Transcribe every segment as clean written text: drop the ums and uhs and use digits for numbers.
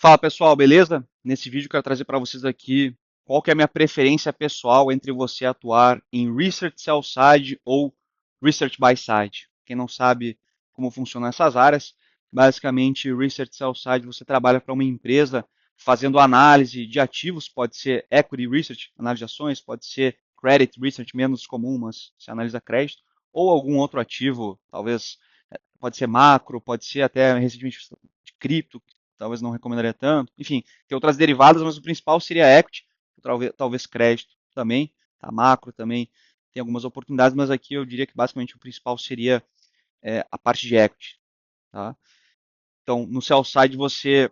Fala pessoal, beleza? Nesse vídeo eu quero trazer para vocês aqui qual que é a minha preferência pessoal entre você atuar em Research Sell Side ou Research Buy Side. Quem não sabe como funcionam essas áreas, basicamente Research Sell Side você trabalha para uma empresa fazendo análise de ativos, pode ser Equity Research, análise de ações, pode ser Credit Research, menos comum, mas você analisa crédito, ou algum outro ativo, talvez pode ser macro, pode ser até recentemente de cripto, talvez não recomendaria tanto. Enfim, tem outras derivadas, mas o principal seria equity, talvez crédito também, tá? Macro também tem algumas oportunidades, mas aqui eu diria que basicamente o principal seria a parte de equity. Tá? Então, no sell side você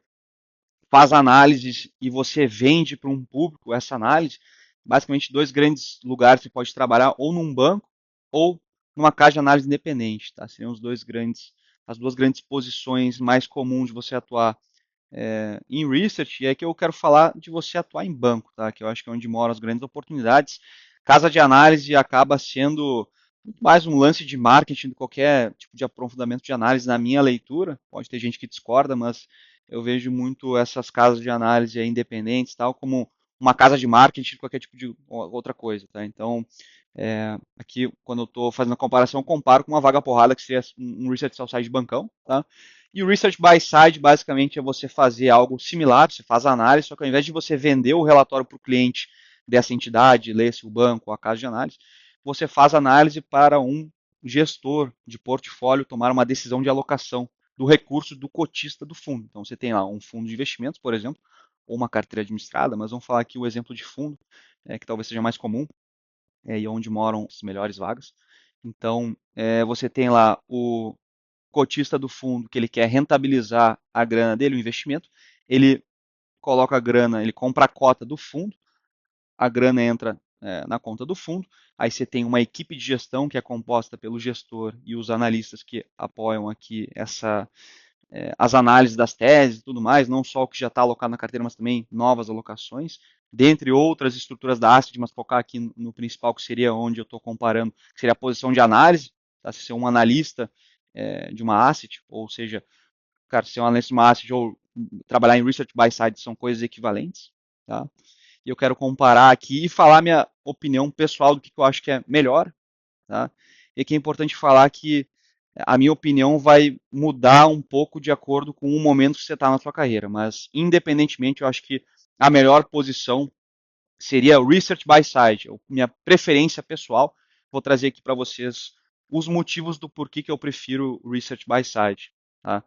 faz análises e você vende para um público essa análise. Basicamente, dois grandes lugares você pode trabalhar, ou num banco ou numa casa de análise independente. Tá? Seriam as duas grandes posições mais comuns de você atuar em research, e é que eu quero falar de você atuar em banco, tá? Que eu acho que é onde moram as grandes oportunidades. Casa de análise acaba sendo muito mais um lance de marketing do que qualquer tipo de aprofundamento de análise na minha leitura. Pode ter gente que discorda, mas eu vejo muito essas casas de análise independentes tal como uma casa de marketing de qualquer tipo de outra coisa, tá? Então, aqui, quando eu estou fazendo a comparação, eu comparo com uma vaga porrada que seria um research sell side de bancão, tá? E o research buy side, basicamente, é você fazer algo similar, você faz a análise, só que ao invés de você vender o relatório para o cliente dessa entidade, ler-se o banco ou a casa de análise, você faz análise para um gestor de portfólio tomar uma decisão de alocação do recurso do cotista do fundo. Então, você tem lá um fundo de investimentos, por exemplo, ou uma carteira administrada, mas vamos falar aqui o exemplo de fundo, que talvez seja mais comum, e onde moram as melhores vagas. Então, você tem lá o cotista do fundo que ele quer rentabilizar a grana dele, o investimento, ele coloca a grana, ele compra a cota do fundo, a grana entra na conta do fundo, aí você tem uma equipe de gestão que é composta pelo gestor e os analistas que apoiam aqui as análises das teses e tudo mais, não só o que já está alocado na carteira, mas também novas alocações, dentre outras estruturas da asset, mas focar aqui no principal, que seria onde eu estou comparando, que seria a posição de análise, tá? Se ser um analista de uma asset, ou seja, cara, ser um analista de uma asset ou trabalhar em research buy side são coisas equivalentes, tá? E eu quero comparar aqui e falar minha opinião pessoal do que eu acho que é melhor, tá? E aqui é importante falar que a minha opinião vai mudar um pouco de acordo com o momento que você está na sua carreira, mas independentemente, eu acho que a melhor posição seria o Research by Side, minha preferência pessoal. Vou trazer aqui para vocês os motivos do porquê que eu prefiro o Research by Side. Tá?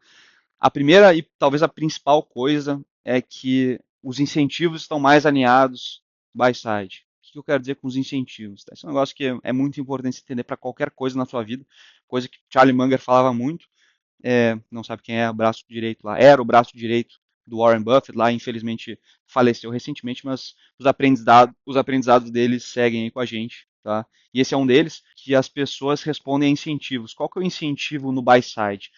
A primeira e talvez a principal coisa é que os incentivos estão mais alinhados by side. O que eu quero dizer com os incentivos? Esse é um negócio que é muito importante entender para qualquer coisa na sua vida, coisa que Charlie Munger falava muito. Não sabe quem é o braço direito lá, era o braço direito do Warren Buffett lá, infelizmente faleceu recentemente, mas os aprendizados deles seguem aí com a gente, tá? E esse é um deles, que as pessoas respondem a incentivos. Qual que é o incentivo no buy side?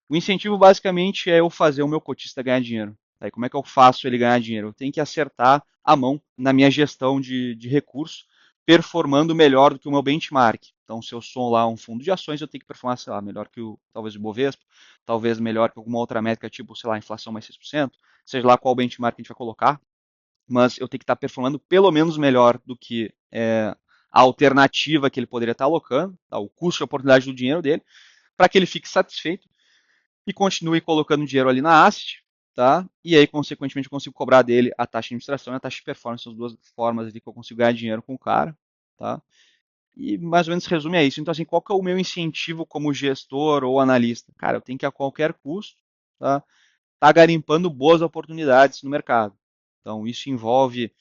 O incentivo basicamente é eu fazer o meu cotista ganhar dinheiro. Tá? E como é que eu faço ele ganhar dinheiro? Eu tenho que acertar a mão na minha gestão de recurso, performando melhor do que o meu benchmark. Então, se eu sou lá um fundo de ações, eu tenho que performar, sei lá, melhor que talvez o Bovespa, talvez melhor que alguma outra métrica, tipo, sei lá, inflação mais 6%, seja lá qual benchmark a gente vai colocar, mas eu tenho que estar performando pelo menos melhor do que a alternativa que ele poderia estar alocando, tá? O custo de oportunidade do dinheiro dele, para que ele fique satisfeito e continue colocando dinheiro ali na asset, tá? E aí, consequentemente, eu consigo cobrar dele a taxa de administração e a taxa de performance, são as duas formas ali que eu consigo ganhar dinheiro com o cara, tá? E mais ou menos resume a isso. Então, assim, qual que é o meu incentivo como gestor ou analista? Cara, eu tenho que a qualquer custo, tá garimpando boas oportunidades no mercado. Então, isso envolve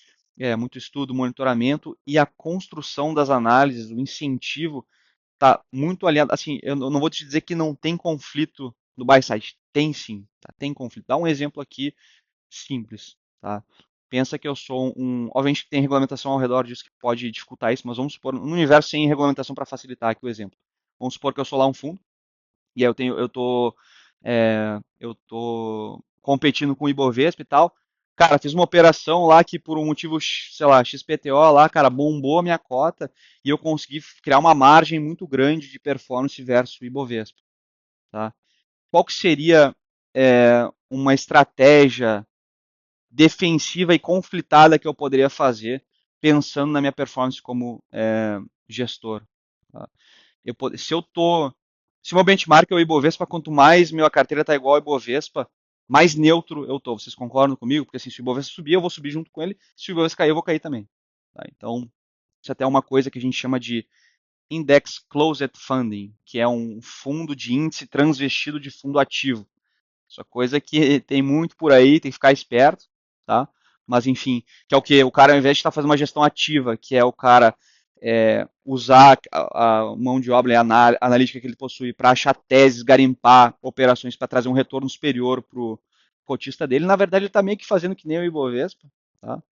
muito estudo, monitoramento e a construção das análises, o incentivo tá muito alinhado. Assim, eu não vou te dizer que não tem conflito no buy side. Tem sim, tá? Tem conflito. Dá um exemplo aqui simples, tá? Pensa que eu sou obviamente tem regulamentação ao redor disso que pode dificultar isso, mas vamos supor, no universo sem regulamentação para facilitar aqui o exemplo. Vamos supor que eu sou lá um fundo, e aí eu tô competindo com o Ibovespa e tal. Cara, fiz uma operação lá que por um motivo, sei lá, XPTO lá, cara, bombou a minha cota e eu consegui criar uma margem muito grande de performance versus o Ibovespa, tá? Qual que seria uma estratégia defensiva e conflitada que eu poderia fazer pensando na minha performance como gestor. Tá? Se eu tô, se o meu benchmark é o Ibovespa, quanto mais minha carteira está igual ao Ibovespa, mais neutro eu tô. Vocês concordam comigo? Porque assim, se o Ibovespa subir, eu vou subir junto com ele. Se o Ibovespa cair, eu vou cair também. Tá? Então, isso até é uma coisa que a gente chama de Index Closed Funding, que é um fundo de índice transvestido de fundo ativo. Isso é coisa que tem muito por aí, tem que ficar esperto, tá? Mas enfim, que é o que? O cara, ao invés de estar fazendo uma gestão ativa, que é o cara usar a mão de obra e a analítica que ele possui para achar teses, garimpar operações para trazer um retorno superior para o cotista dele, na verdade ele está meio que fazendo que nem o Ibovespa, tá?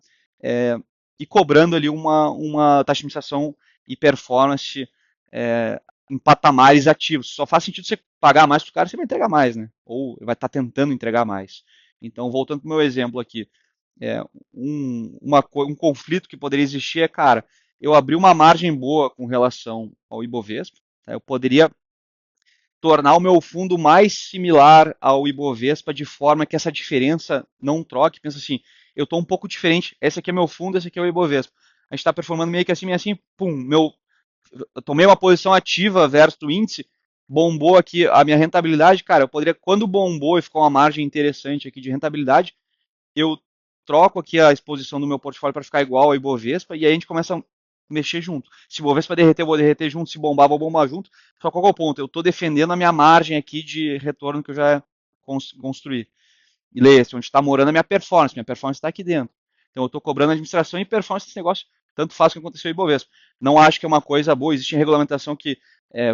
É, e cobrando ali uma taxa de administração e performance é, em patamares ativos. Só faz sentido você pagar mais para o cara, você vai entregar mais, né? Ou vai estar tentando entregar mais. Então, voltando para o meu exemplo aqui, é, um conflito que poderia existir é, cara, eu abri uma margem boa com relação ao Ibovespa, tá? Eu poderia tornar o meu fundo mais similar ao Ibovespa de forma que essa diferença não troque. Pensa assim, eu estou um pouco diferente, esse aqui é meu fundo, esse aqui é o Ibovespa. A gente está performando meio assim, pum, eu tomei uma posição ativa versus o índice, bombou aqui a minha rentabilidade, cara, eu poderia, quando bombou e ficou uma margem interessante aqui de rentabilidade, eu troco aqui a exposição do meu portfólio para ficar igual ao Ibovespa e aí a gente começa a mexer junto. Se o Ibovespa derreter, eu vou derreter junto, se bombar, vou bombar junto. Só qual é o ponto? Eu estou defendendo a minha margem aqui de retorno que eu já construí. E leia-se, onde está morando a minha performance está aqui dentro. Então eu estou cobrando administração e performance desse negócio, tanto faz o que aconteceu em Ibovespa. Não acho que é uma coisa boa, existe regulamentação que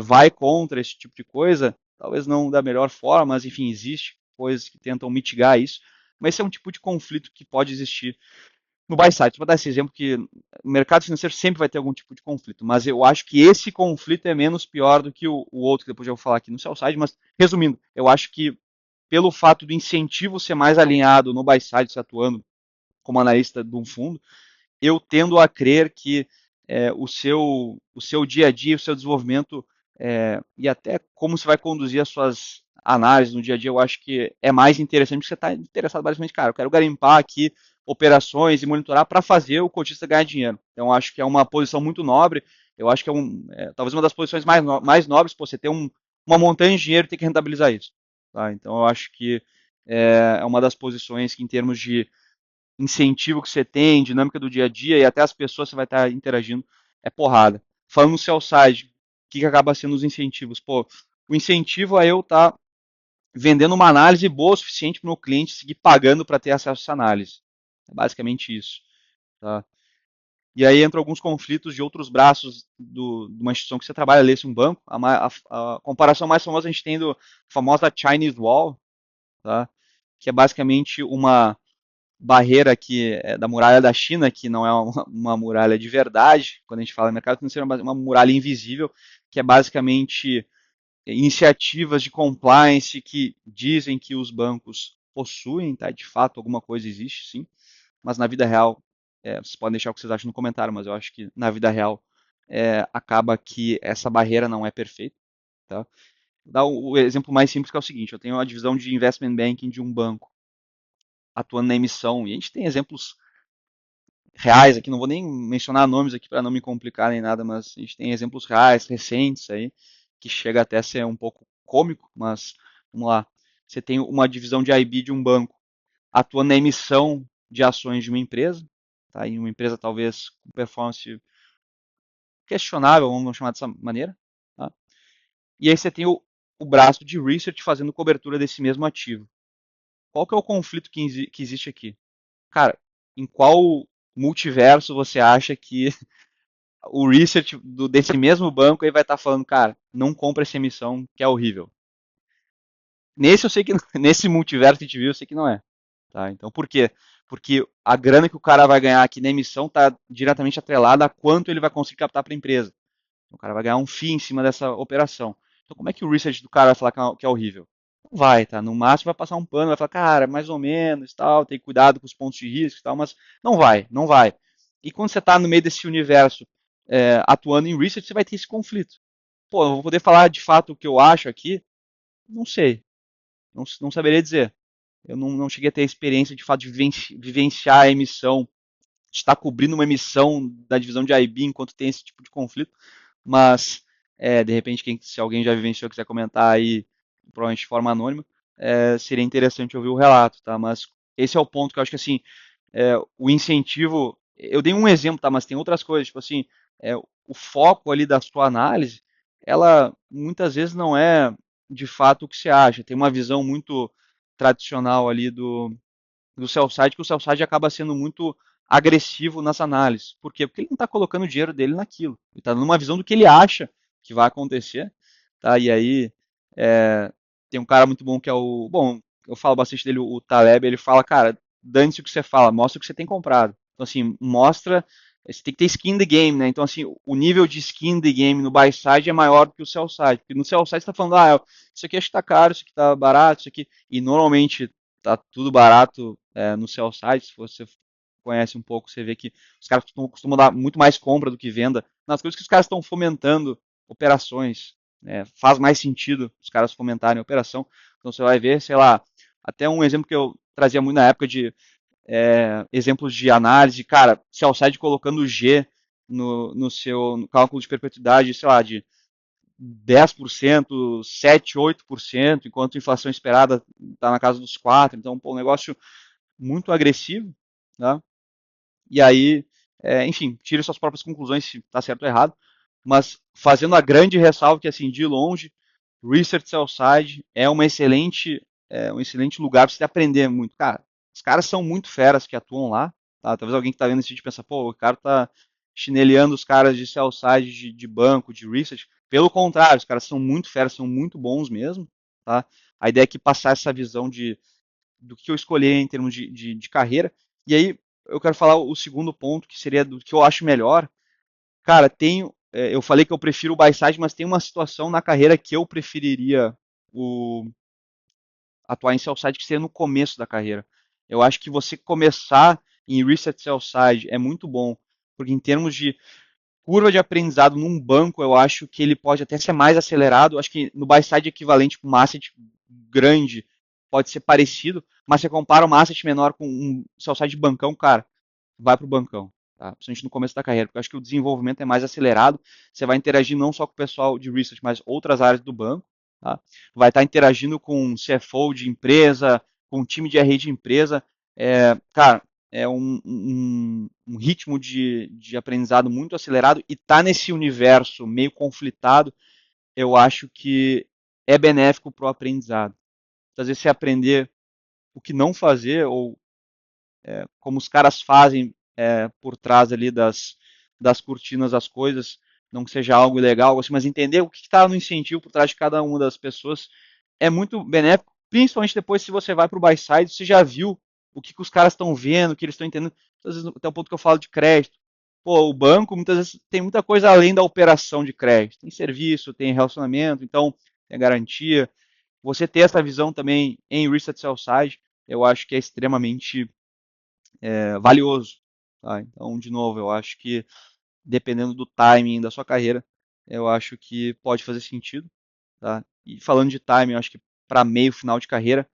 vai contra esse tipo de coisa, talvez não da melhor forma, mas enfim, existe coisas que tentam mitigar isso, mas esse é um tipo de conflito que pode existir no buy side. Vou dar esse exemplo que o mercado financeiro sempre vai ter algum tipo de conflito, mas eu acho que esse conflito é menos pior do que o outro, que depois eu vou falar aqui no sell side, mas resumindo, eu acho que pelo fato do incentivo ser mais alinhado no buy side, se atuando como analista de um fundo, eu tendo a crer que o seu dia a dia, o seu desenvolvimento e até como você vai conduzir as suas análises no dia a dia, eu acho que é mais interessante porque você está interessado basicamente, cara, eu quero garimpar aqui operações e monitorar para fazer o cotista ganhar dinheiro. Então, eu acho que é uma posição muito nobre, eu acho que talvez uma das posições mais nobres, pô, você ter uma montanha de dinheiro e ter que rentabilizar isso. Tá? Então, eu acho que é uma das posições que, em termos de incentivo que você tem, dinâmica do dia a dia e até as pessoas que você vai estar interagindo, é porrada. Falando no sell side, o que acaba sendo os incentivos? Pô, o incentivo é eu estar vendendo uma análise boa o suficiente para o meu cliente seguir pagando para ter acesso a essa análise. É basicamente isso. Tá? E aí entram alguns conflitos de outros braços de uma instituição que você trabalha, lê-se um banco. A comparação mais famosa a gente tem do famosa Chinese Wall, tá? Que é basicamente uma barreira que é da muralha da China, que não é uma muralha de verdade, quando a gente fala em mercado financeiro, é uma muralha invisível, que é basicamente iniciativas de compliance que dizem que os bancos possuem, tá? De fato, alguma coisa existe, sim, mas na vida real, vocês podem deixar o que vocês acham no comentário, mas eu acho que na vida real acaba que essa barreira não é perfeita, tá? Vou dar o exemplo mais simples que é o seguinte, eu tenho uma divisão de investment banking de um banco atuando na emissão, e a gente tem exemplos reais aqui, não vou nem mencionar nomes aqui para não me complicar nem nada, mas a gente tem exemplos reais, recentes aí, que chega até a ser um pouco cômico, mas vamos lá. Você tem uma divisão de IB de um banco atuando na emissão de ações de uma empresa, tá? E uma empresa talvez com performance questionável, vamos chamar dessa maneira, tá? E aí você tem o braço de research fazendo cobertura desse mesmo ativo. Qual que é o conflito que existe aqui? Cara, em qual multiverso você acha que o research desse mesmo banco aí vai estar falando, cara, não compra essa emissão que é horrível. Nesse eu sei que nesse multiverso que a gente viu, eu sei que não é. Tá? Então por quê? Porque a grana que o cara vai ganhar aqui na emissão está diretamente atrelada a quanto ele vai conseguir captar para a empresa. O cara vai ganhar um FII em cima dessa operação. Então como é que o research do cara vai falar que é horrível? Não vai, tá? No máximo vai passar um pano, vai falar, cara, mais ou menos, tal, tem cuidado com os pontos de risco e tal, mas não vai, não vai. E quando você está no meio desse universo atuando em research, você vai ter esse conflito. Pô, eu vou poder falar de fato o que eu acho aqui? Não sei, não saberia dizer. Eu não cheguei a ter a experiência de fato de vivenciar a emissão, de estar cobrindo uma emissão da divisão de IB enquanto tem esse tipo de conflito, mas de repente se alguém já vivenciou e quiser comentar aí, provavelmente de forma anônima, seria interessante ouvir o relato, tá? Mas esse é o ponto que eu acho que assim, o incentivo, eu dei um exemplo, tá? Mas tem outras coisas, tipo assim, o foco ali da sua análise, ela muitas vezes não é de fato o que você acha. Tem uma visão muito tradicional ali do sell side, que o sell side acaba sendo muito agressivo nas análises. Por quê? Porque ele não está colocando o dinheiro dele naquilo. Ele está dando uma visão do que ele acha que vai acontecer. Tá? E aí tem um cara muito bom que é o. Bom, eu falo bastante dele, o Taleb, ele fala, cara, dane-se o que você fala, mostra o que você tem comprado. Então, assim, mostra. Você tem que ter skin in the game, né? Então, assim, o nível de skin in the game no buy side é maior do que o sell side. Porque no sell side você está falando, isso aqui acho que está caro, isso aqui está barato, isso aqui. E normalmente tá tudo barato no sell side. Se você conhece um pouco, você vê que os caras costumam dar muito mais compra do que venda nas coisas que os caras estão fomentando operações. Faz mais sentido os caras fomentarem a operação. Então você vai ver, sei lá, até um exemplo que eu trazia muito na época de exemplos de análise, cara, sell side colocando G no seu no cálculo de perpetuidade, sei lá, de 10%, 7, 8%, enquanto a inflação esperada está na casa dos 4%. Então, pô, um negócio muito agressivo, né? E aí, enfim, tire suas próprias conclusões se está certo ou errado, mas fazendo a grande ressalva que, assim, de longe, Research Sell Side um excelente lugar para você aprender muito. Cara, os caras são muito feras que atuam lá, tá? Talvez alguém que está vendo esse vídeo pensa, pô, o cara tá chinelando os caras de Sell Side, de banco, de Research. Pelo contrário, os caras são muito feras, são muito bons mesmo, tá? A ideia é que passar essa visão do que eu escolher em termos de carreira. E aí eu quero falar o segundo ponto, que seria do que eu acho melhor. Cara, eu falei que eu prefiro o buy side, mas tem uma situação na carreira que eu preferiria o, atuar em sell side, que seria no começo da carreira. Eu acho que você começar em reset sell side é muito bom, porque em termos de curva de aprendizado num banco, eu acho que ele pode até ser mais acelerado. Eu acho que no buy side equivalente para um asset grande pode ser parecido, mas você compara uma asset menor com um sell side de bancão, cara, vai para o bancão. Tá? Principalmente no começo da carreira, porque eu acho que o desenvolvimento é mais acelerado. Você vai interagir não só com o pessoal de research, mas outras áreas do banco. Tá? Vai estar interagindo com CFO de empresa, com o time de RI de empresa. Cara, é um ritmo de aprendizado muito acelerado e tá nesse universo meio conflitado, eu acho que é benéfico para o aprendizado. Às vezes você aprender o que não fazer ou como os caras fazem por trás ali das cortinas das coisas, não que seja algo ilegal, assim, mas entender o que está no incentivo por trás de cada uma das pessoas é muito benéfico, principalmente depois se você vai para o buy side, você já viu o que os caras estão vendo, o que eles estão entendendo, às vezes, até o ponto que eu falo de crédito. Pô, o banco muitas vezes tem muita coisa além da operação de crédito. Tem serviço, tem relacionamento, então tem garantia. Você ter essa visão também em Reset Sell Side, eu acho que é extremamente valioso. Tá? Então, de novo, eu acho que dependendo do timing da sua carreira, eu acho que pode fazer sentido. Tá? E falando de timing, eu acho que para meio final de carreira,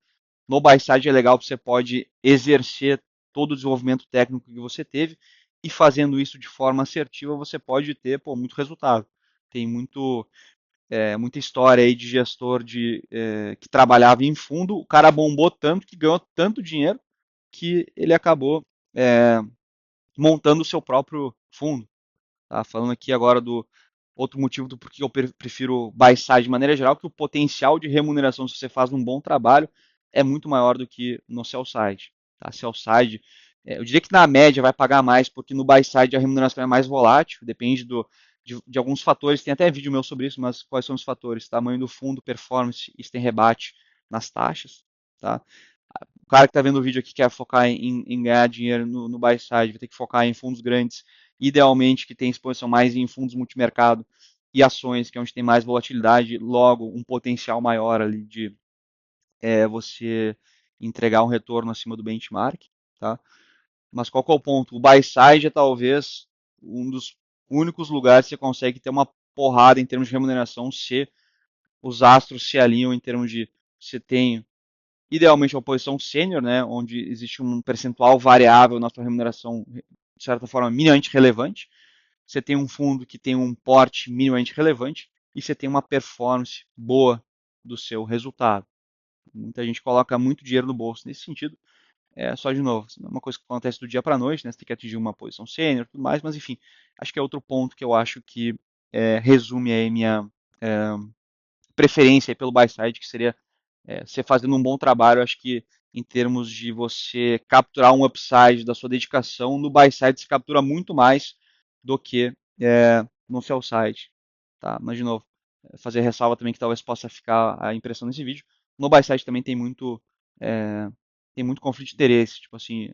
no buy side é legal, porque você pode exercer todo o desenvolvimento técnico que você teve e fazendo isso de forma assertiva, você pode ter muito resultado. Tem muita história aí de gestor que trabalhava em fundo, o cara bombou tanto que ganhou tanto dinheiro que ele acabou é, montando o seu próprio fundo. Tá? Falando aqui agora do outro motivo do porquê eu prefiro buy side de maneira geral, que o potencial de remuneração se você faz um bom trabalho é muito maior do que no sell side. Tá? Sell side, eu diria que na média vai pagar mais, porque no buy side a remuneração é mais volátil, depende de alguns fatores, tem até vídeo meu sobre isso, mas quais são os fatores? Tamanho do fundo, performance, isso tem rebate nas taxas. Tá? O cara que está vendo o vídeo aqui quer focar em ganhar dinheiro no buy side, vai ter que focar em fundos grandes, idealmente que tem exposição mais em fundos multimercado e ações, que é onde tem mais volatilidade, logo um potencial maior ali de você entregar um retorno acima do benchmark. Tá? Mas qual que é o ponto? O buy side é talvez um dos únicos lugares que você consegue ter uma porrada em termos de remuneração se os astros se alinham em termos de você tem idealmente uma posição sênior, né, onde existe um percentual variável na sua remuneração, de certa forma, minimamente relevante. Você tem um fundo que tem um porte minimamente relevante e você tem uma performance boa do seu resultado. Muita gente coloca muito dinheiro no bolso nesse sentido. É só de novo, não é uma coisa que acontece do dia para a noite, né? Você tem que atingir uma posição sênior, tudo mais, mas enfim, acho que é outro ponto que eu acho que resume aí minha é, preferência aí pelo buy side, que seria você fazendo um bom trabalho. Acho que em termos de você capturar um upside da sua dedicação, no buy side se captura muito mais do que no sell side, tá? Mas de novo, fazer ressalva também que talvez possa ficar a impressão nesse vídeo. No buy side também é, tem muito conflito de interesse, tipo assim,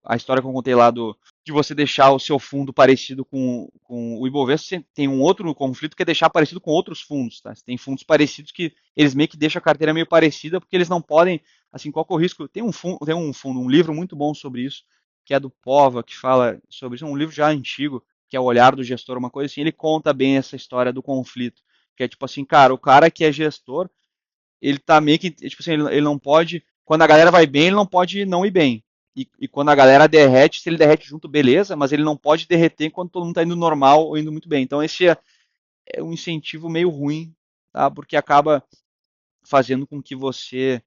a história que eu contei lá de você deixar o seu fundo parecido com o Ibovespa, você tem um outro conflito que é deixar parecido com outros fundos, tá? Você tem fundos parecidos que eles meio que deixam a carteira meio parecida porque eles não podem, assim, qual que é o risco? Um livro muito bom sobre isso, que é do Pova, que fala sobre isso, é um livro já antigo, que é O Olhar do Gestor, uma coisa assim, ele conta bem essa história do conflito, que é tipo assim, cara, o cara que é gestor, ele tá meio que, tipo assim, ele não pode, quando a galera vai bem, ele não pode não ir bem. E quando a galera derrete, se ele derrete junto, beleza, mas ele não pode derreter quando todo mundo tá indo normal ou indo muito bem. Então esse é um incentivo meio ruim, tá? Porque acaba fazendo com que você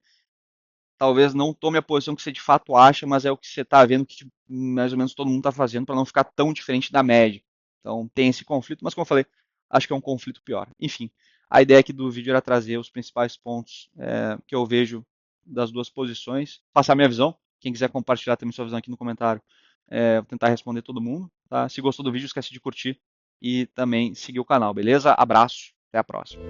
talvez não tome a posição que você de fato acha, mas é o que você está vendo que mais ou menos todo mundo está fazendo para não ficar tão diferente da média. Então tem esse conflito, mas como eu falei, acho que é um conflito pior. Enfim, a ideia aqui do vídeo era trazer os principais pontos que eu vejo das duas posições, passar minha visão. Quem quiser compartilhar também sua visão aqui no comentário, vou tentar responder todo mundo. Tá? Se gostou do vídeo, esquece de curtir e também seguir o canal, beleza? Abraço, até a próxima.